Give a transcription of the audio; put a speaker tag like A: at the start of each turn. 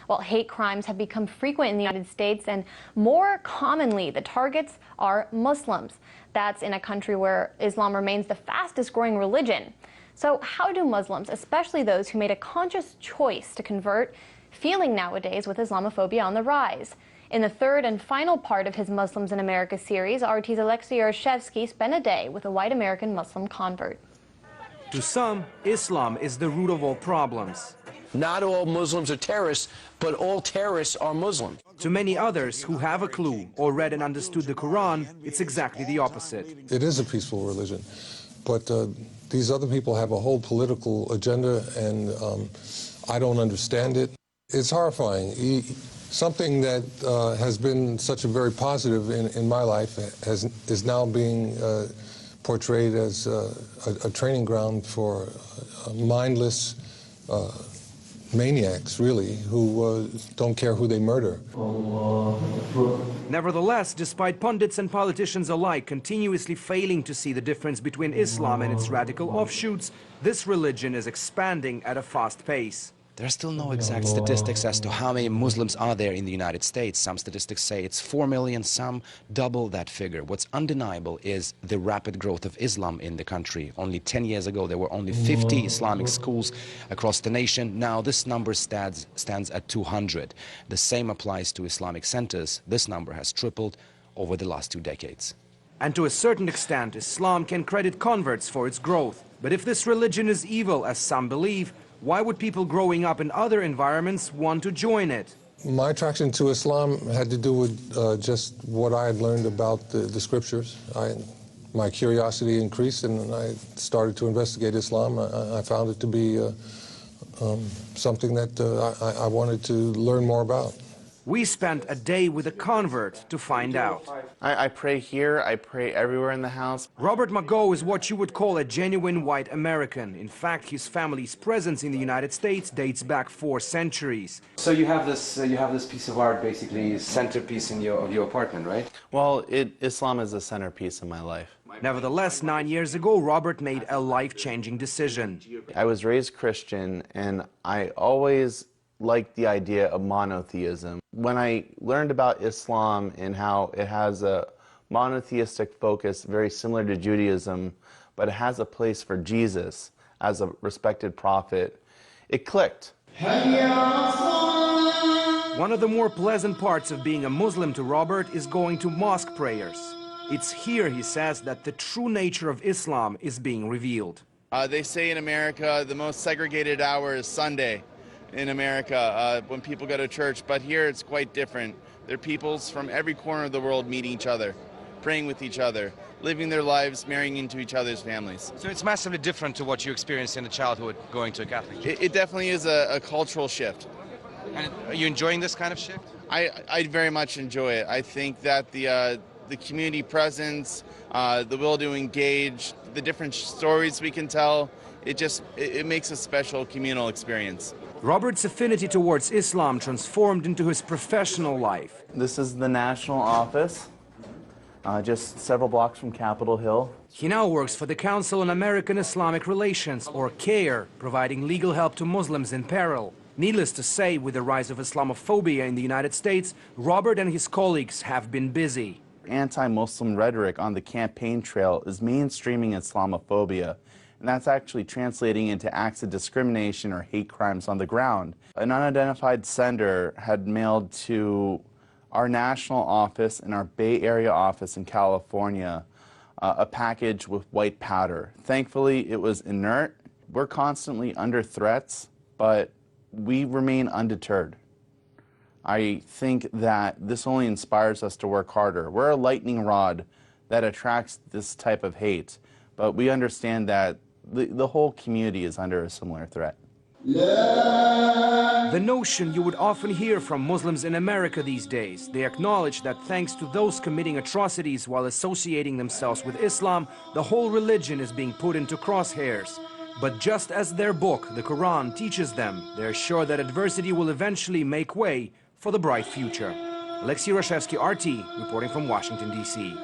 A: Well, hate crimes have become frequent in the United States, and more commonly, the targets are Muslims. That's in a country where Islam remains the fastest growing religion. So how do Muslims, especially those who made a conscious choice to convert, feeling nowadays with Islamophobia on the rise? In the third and final part of his Muslims in America series, RT's Alexei Yaroshevsky spent a day with a white American Muslim convert.
B: To some, Islam is the root of all problems.
C: Not all Muslims are terrorists, but all terrorists are Muslim.
B: To many others who have a clue or read and understood the Quran, it's exactly the opposite.
D: It is a peaceful religion, but these other people have a whole political agenda, and I don't understand it. It's horrifying. Something that has been such a very positive in my life is now being portrayed as a training ground for mindless maniacs, really, who don't care who they murder.
B: Nevertheless, despite pundits and politicians alike continuously failing to see the difference between Islam and its radical offshoots, this religion is expanding at a fast pace.
E: There are still no exact statistics as to how many Muslims are there in the United States. Some statistics say it's 4 million, some double that figure. What's undeniable is the rapid growth of Islam in the country. Only 10 years ago, there were only 50 Islamic schools across the nation. Now this number stands at 200. The same applies to Islamic centers. This number has tripled over the last 2 decades.
B: And to a certain extent, Islam can credit converts for its growth. But if this religion is evil, as some believe, why would people growing up in other environments want to join it?
D: My attraction to Islam had to do with just what I had learned about the scriptures. My curiosity increased, and I started to investigate Islam. I found it to be something that I wanted to learn more about.
B: We spent a day with a convert to find out.
F: I pray here, I pray everywhere in the house.
B: Robert Mago is what you would call a genuine white American. In fact, his family's presence in the United States dates back 4 centuries.
G: So you have this piece of art, basically centerpiece of your apartment, right?
F: Well, Islam is the centerpiece of my life.
B: Nevertheless, 9 years ago, Robert made a life-changing decision.
F: I was raised Christian, and I always liked the idea of monotheism. When I learned about Islam and how it has a monotheistic focus very similar to Judaism, but it has a place for Jesus as a respected prophet, it clicked.
B: One of the more pleasant parts of being a Muslim to Robert is going to mosque prayers. It's here, he says, that the true nature of Islam is being revealed.
H: They say in America the most segregated hour is Sunday. In America, when people go to church, but here it's quite different. There are peoples from every corner of the world meeting each other, praying with each other, living their lives, marrying into each other's families.
E: So it's massively different to what you experienced in a childhood going to a Catholic church.
H: It definitely is a cultural shift.
E: And are you enjoying this kind of shift?
H: I very much enjoy it. I think that the community presence, the will to engage, the different stories we can tell, it makes a special communal experience.
B: Robert's affinity towards Islam transformed into his professional life.
F: This is the national office, just several blocks from Capitol Hill.
B: He now works for the Council on American Islamic Relations, or CAIR, providing legal help to Muslims in peril. Needless to say, with the rise of Islamophobia in the United States, Robert and his colleagues have been busy.
F: Anti-Muslim rhetoric on the campaign trail is mainstreaming Islamophobia. And that's actually translating into acts of discrimination or hate crimes on the ground. An unidentified sender had mailed to our national office and our Bay Area office in California a package with white powder. Thankfully, it was inert. We're constantly under threats, but we remain undeterred. I think that this only inspires us to work harder. We're a lightning rod that attracts this type of hate, but we understand that the whole community is under a similar threat.
B: The notion you would often hear from Muslims in America these days. They acknowledge that thanks to those committing atrocities while associating themselves with Islam, the whole religion is being put into crosshairs. But just as their book, the Quran, teaches them, they're sure that adversity will eventually make way for the bright future. Alexei Yaroshevsky, RT, reporting from Washington, D.C.